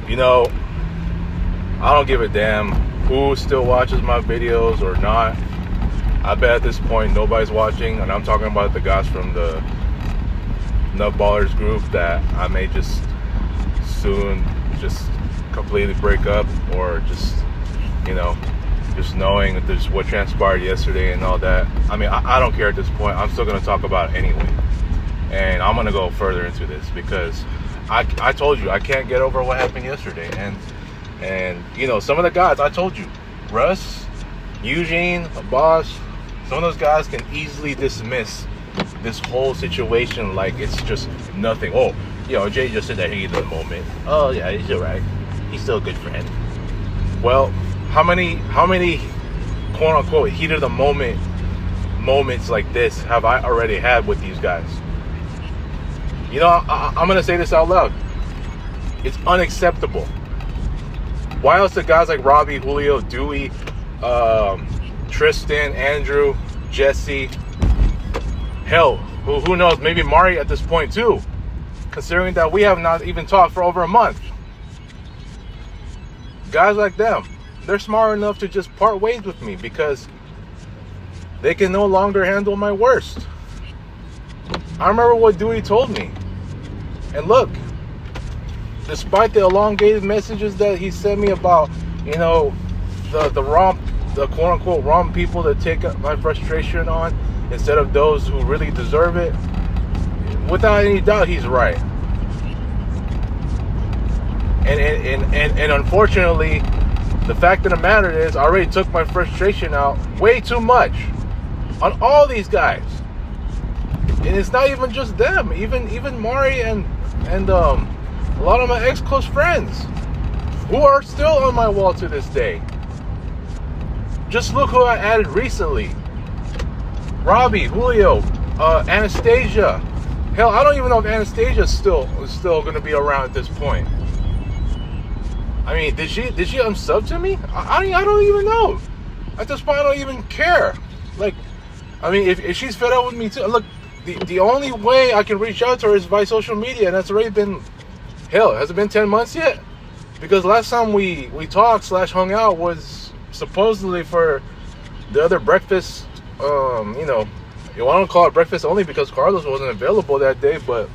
You know, I don't give a damn who still watches my videos or not. I bet at this point nobody's watching, and I'm talking about the guys from the Nutballers group that I may just soon just completely break up, or just, you know, just knowing that there's what transpired yesterday and all that. I mean, I don't care at this point. I'm still going to talk about it anyway. And I'm going to go further into this because I told you I can't get over what happened yesterday. And you know, some of the guys, I told you, Russ, Eugene, Boss, some of those guys can easily dismiss this whole situation like it's just nothing. Oh, you know, Jay just said that he needed a moment. Oh yeah, he's alright. He's still a good friend. Well, how many quote unquote heat of the moments like this have I already had with these guys? You know, I'm gonna say this out loud. It's unacceptable. Why else the guys like Robbie, Julio, Dewey, Tristan, Andrew, Jesse, hell, who knows, maybe Mari at this point too, considering that we have not even talked for over a month. Guys like them, they're smart enough to just part ways with me because they can no longer handle my worst. I remember what Dewey told me. And look, despite the elongated messages that he sent me about, you know, the quote unquote wrong people that take my frustration on instead of those who really deserve it, without any doubt, he's right. And unfortunately, the fact of the matter is, I already took my frustration out way too much on all these guys. And it's not even just them. Even Mari and a lot of my ex-close friends who are still on my wall to this day. Just look who I added recently. Robbie, Julio, Anastasia. Hell, I don't even know if Anastasia's still going to be around at this point. I mean, did she unsub to me? I don't even know. At this point, I don't even care. Like, I mean, if she's fed up with me too, look, the only way I can reach out to her is by social media, and that's already been, hell, has it been 10 months yet? Because last time we talked / hung out was supposedly for the other breakfast, you know, I don't call it breakfast only because Carlos wasn't available that day, but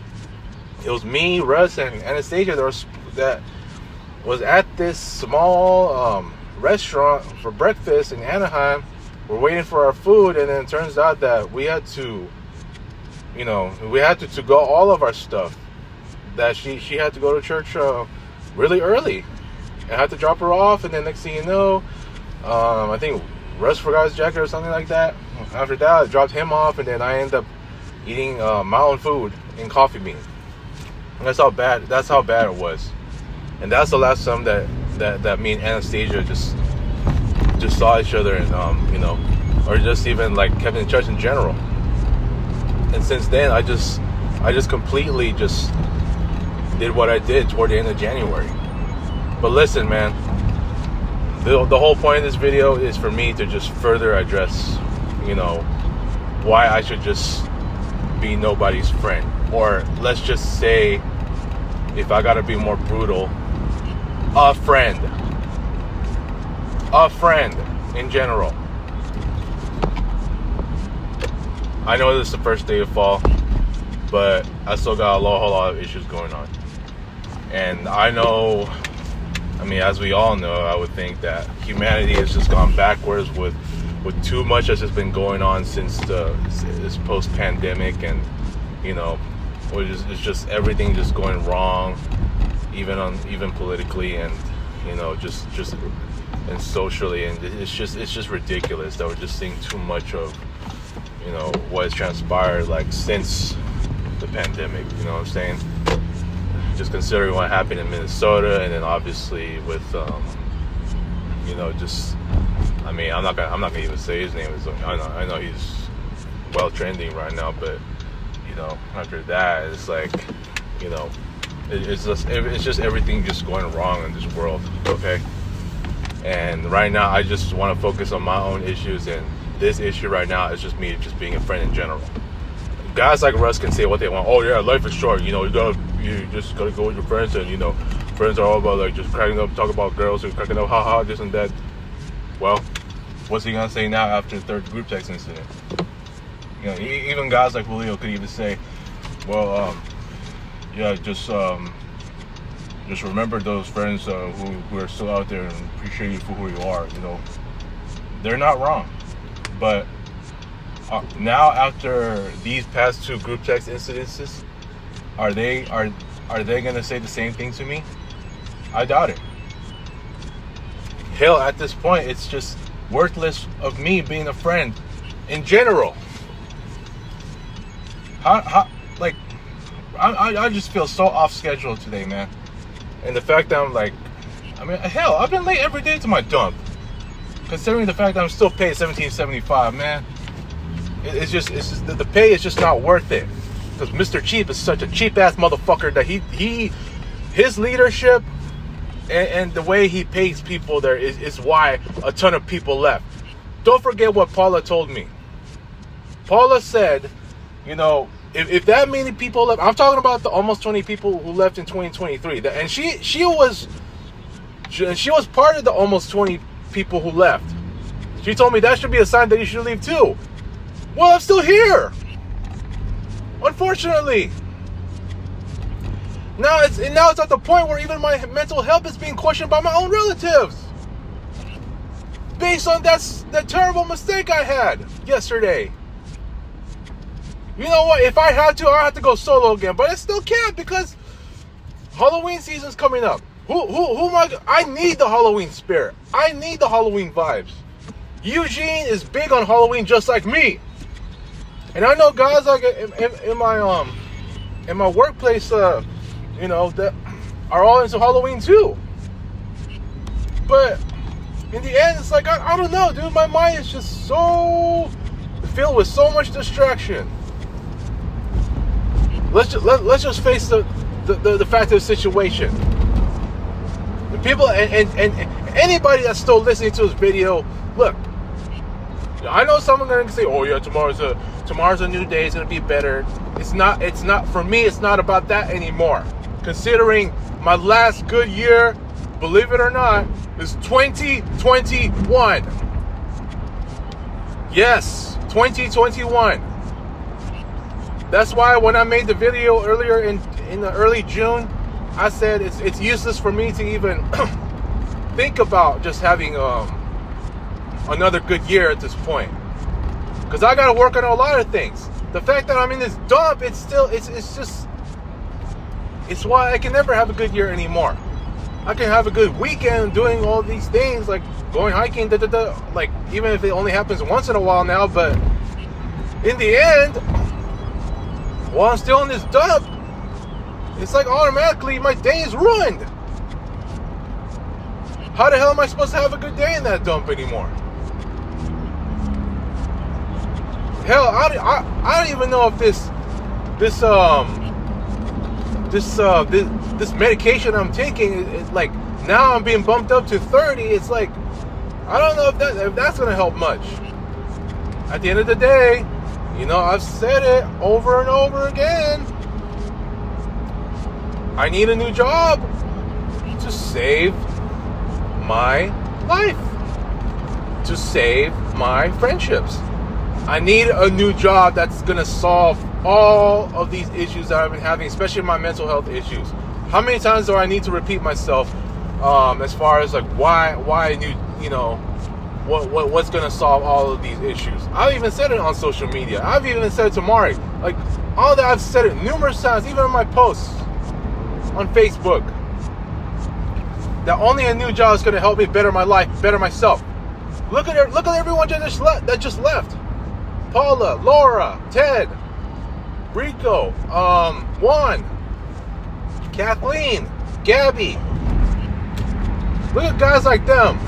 it was me, Russ, and Anastasia that was at this small restaurant for breakfast in Anaheim. We're waiting for our food, and then it turns out that we had to, you know, to go all of our stuff. That she had to go to church really early. I had to drop her off, and then next thing you know, I think Russ forgot his jacket or something like that. After that, I dropped him off, and then I ended up eating my own food in Coffee Bean. And that's how bad it was. And that's the last time that me and Anastasia just saw each other, and you know, or just even like kept in touch in general. And since then, I just completely just did what I did toward the end of January. But listen, man, the whole point of this video is for me to just further address, you know, why I should just be nobody's friend. Or let's just say, if I gotta be more brutal, a friend in general. I know this is the first day of fall, but I still got a whole lot of issues going on. And I know, I mean, as we all know, I would think that humanity has just gone backwards with too much that's just been going on since this post-pandemic, and you know, it's just everything just going wrong, even politically, and you know, just and socially, and it's just ridiculous that we're just seeing too much of, you know, what has transpired like since the pandemic. You know what I'm saying? Just considering what happened in Minnesota, and then obviously with you know, just, I mean, I'm not gonna even say his name. I know he's well trending right now, but you know, after that, it's like, you know, it's just everything just going wrong in this world. Okay. And right now, I just want to focus on my own issues, and this issue right now is just me just being a friend in general. Guys like Russ can say what they want. Oh yeah, life is short. You just gotta go with your friends, and friends are all about like just cracking up, talk about girls and cracking up, haha, this and that. Well, what's he gonna say now after the third group text incident? Even guys like Julio could even say, well, yeah, just remember those friends who are still out there and appreciate you for who you are. They're not wrong, but now after these past two group text incidences, are they gonna say the same thing to me? I doubt it. Hell, at this point, it's just worthless of me being a friend in general. I just feel so off schedule today, man. And the fact that hell, I've been late every day to my dump. Considering the fact that I'm still paid $17.75, man. It's just the pay is just not worth it. Because Mr. Cheap is such a cheap ass motherfucker that his leadership and the way he pays people there is why a ton of people left. Don't forget what Paula told me. Paula said, if that many people left, I'm talking about the almost 20 people who left in 2023, and she was part of the almost 20 people who left. She told me that should be a sign that you should leave too. Well, I'm still here, unfortunately. Now it's at the point where even my mental health is being questioned by my own relatives, based on that terrible mistake I had yesterday. You know what? If I had to, I'd have to go solo again, but I still can't because Halloween season's coming up. I need the Halloween spirit. I need the Halloween vibes. Eugene is big on Halloween, just like me. And I know guys like in my workplace, that are all into Halloween too. But in the end, it's like I don't know, dude. My mind is just so filled with so much distraction. Let's just face the fact of the situation. The people and anybody that's still listening to this video, look. I know someone's gonna say, "Oh yeah, tomorrow's a new day. It's gonna be better." It's not for me. It's not about that anymore. Considering my last good year, believe it or not, is 2021. Yes, 2021. That's why when I made the video earlier in the early June, I said it's useless for me to even think about just having another good year at this point, because I gotta work on a lot of things. The fact that I'm in this dump, it's why I can never have a good year anymore. I can have a good weekend doing all these things, like going hiking, like even if it only happens once in a while now, but in the end, while I'm still in this dump, it's like automatically my day is ruined. How the hell am I supposed to have a good day in that dump anymore? Hell, I don't even know if this medication I'm taking is like, now I'm being bumped up to 30. It's like, I don't know if that's gonna help much. At the end of the day, I've said it over and over again. I need a new job to save my life, to save my friendships. I need a new job that's gonna solve all of these issues that I've been having, especially my mental health issues. How many times do I need to repeat myself as far as like why I need, what's gonna solve all of these issues? I've even said it on social media. I've even said it to Mari. Like, all that, I've said it numerous times, even in my posts on Facebook, that only a new job is gonna help me better my life, better myself. Look at everyone that just left. Paula, Laura, Ted, Rico, Juan, Kathleen, Gabby. Look at guys like them.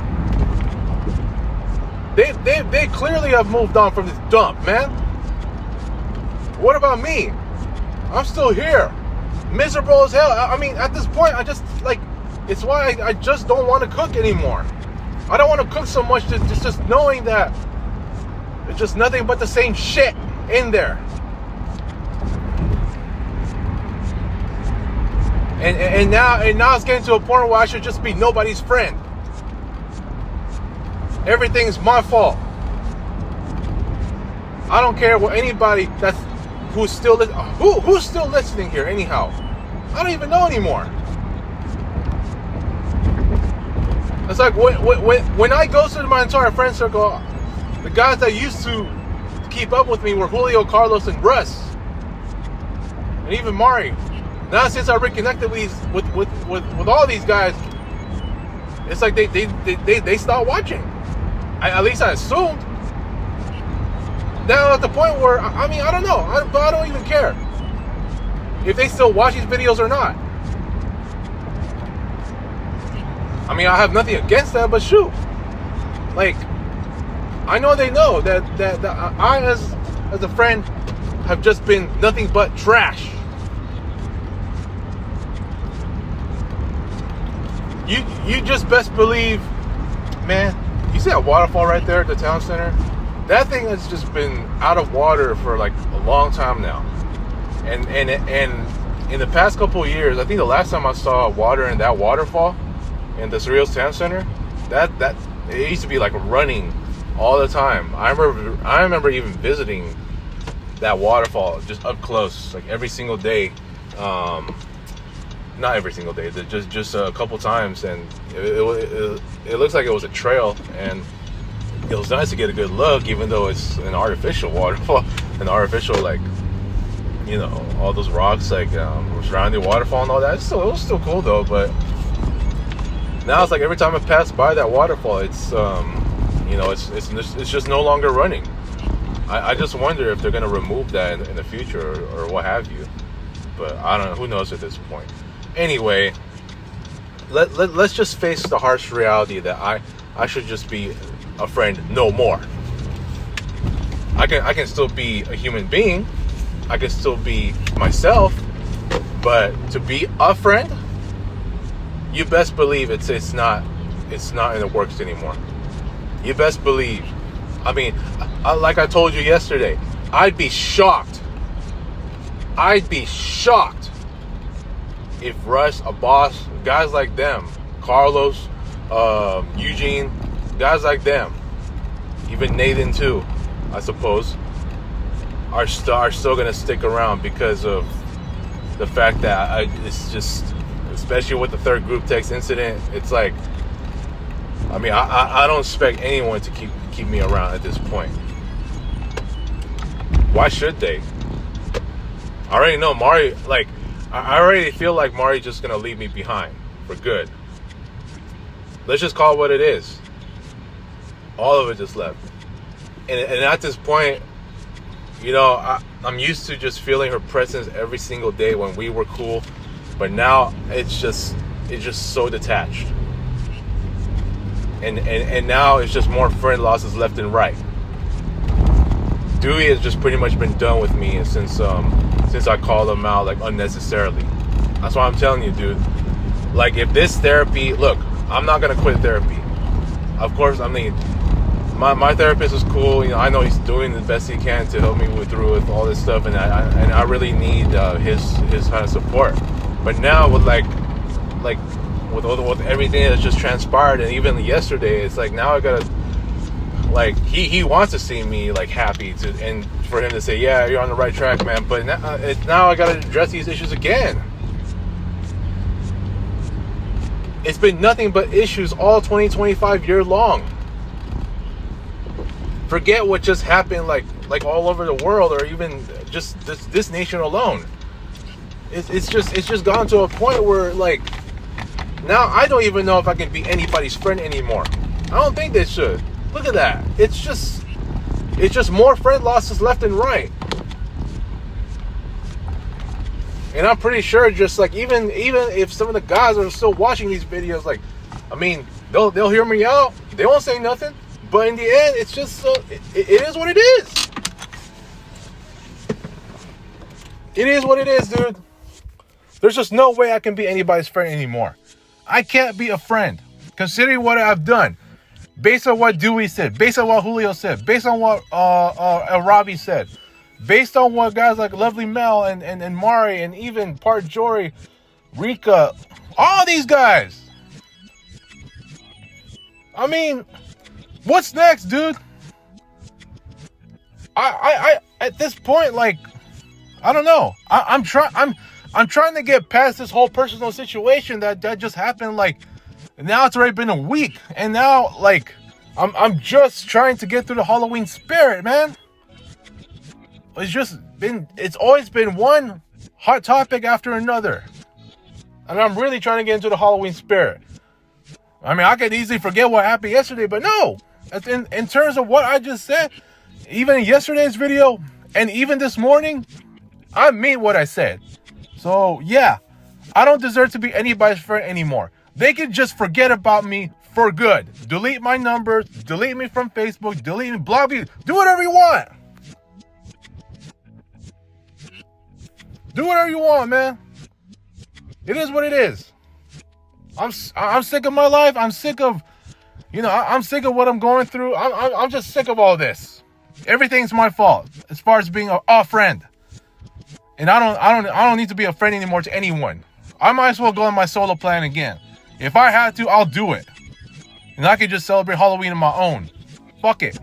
They clearly have moved on from this dump, man. What about me? I'm still here, miserable as hell. I mean, at this point, I just like, it's why I just don't want to cook anymore. I don't want to cook so much, just knowing that It's just nothing but the same shit in there. And now it's getting to a point where I should just be nobody's friend. Everything's my fault. I don't care what anybody who's still listening here anyhow. I don't even know anymore. It's like when I go through my entire friend circle, the guys that used to keep up with me were Julio, Carlos, and Russ, and even Mari. Now since I reconnected with all these guys, it's like they stopped watching. At least I assumed. Now at the point where I don't know. I don't even care if they still watch these videos or not. I mean, I have nothing against that, but shoot, like I know they know that I as a friend have just been nothing but trash. You just best believe, man. You see that waterfall right there at the town center? That thing has just been out of water for like a long time now. And in the past couple of years, I think the last time I saw water in that waterfall in the Cerrillos Town Center, that it used to be like running all the time. I remember even visiting that waterfall just up close, like every single day. Not every single day, just a couple times, and it looks like it was a trail, and it was nice to get a good look, even though it's an artificial waterfall, an artificial, like, you know, all those rocks like surrounding the waterfall and all that. It was still cool though. But now it's like every time I pass by that waterfall, it's you know, it's just no longer running. I just wonder if they're gonna remove that in the future or what have you. But I don't know. Who knows at this point? Anyway, let's just face the harsh reality that I should just be a friend no more. I can still be a human being. I can still be myself. But to be a friend, you best believe it's not in the works anymore. You best believe. I mean, like I told you yesterday, I'd be shocked if Russ, Abbas, guys like them, Carlos, Eugene, guys like them, even Nathan too, I suppose, are still gonna stick around because of the fact that it's just, especially with the third group text incident, it's like, I mean, I don't expect anyone to keep me around at this point. Why should they? I already know Mari, like, I already feel like Mari's just going to leave me behind for good. Let's just call it what it is. All of it just left. And at this point, you know, I'm used to just feeling her presence every single day when we were cool. But now it's just so detached. And now it's just more friend losses left and right. Dewey has just pretty much been done with me since I called him out, like, unnecessarily. That's why I'm telling you, dude. Like, if this therapy, look, I'm not gonna quit therapy. Of course, I mean, my therapist is cool. You know, I know he's doing the best he can to help me through with all this stuff, and I really need his kind of support. But now with with everything that's just transpired, and even yesterday, it's like now I gotta, like, he wants to see me like happy and for him to say, yeah, you're on the right track, man. But now I gotta address these issues again. It's been nothing but issues all 20-25 year long. Forget what just happened like all over the world, or even just this nation alone. It's just gone to a point where, like, now I don't even know if I can be anybody's friend anymore. I don't think they should. Look at that. It's just more friend losses left and right. And I'm pretty sure, just like, even if some of the guys are still watching these videos, like, I mean, they'll hear me out. They won't say nothing. But in the end, it's just it is what it is. It is what it is, dude. There's just no way I can be anybody's friend anymore. I can't be a friend, considering what I've done. based on what Dewey said, based on what Julio said, based on what Robbie said, based on what guys like Lovely Mel and Mari and even Part Jory, Rika, all these guys. I mean, what's next, dude? I at this point, like, I don't know. I'm trying to get past this whole personal situation that just happened. Like, now it's already been a week, and now, like, I'm just trying to get through the Halloween spirit, man. It's always been one hot topic after another, and I'm really trying to get into the Halloween spirit. I mean, I could easily forget what happened yesterday, but no. In terms of what I just said, even in yesterday's video, and even this morning, I mean what I said. So, yeah, I don't deserve to be anybody's friend anymore. They can just forget about me for good. Delete my numbers, delete me from Facebook, delete me, blog me, do whatever you want. Do whatever you want, man. It is what it is. I'm sick of my life. I'm sick of, I'm sick of what I'm going through. I'm just sick of all this. Everything's my fault as far as being a friend. And I don't need to be a friend anymore to anyone. I might as well go on my solo plan again. If I had to, I'll do it. And I could just celebrate Halloween on my own. Fuck it.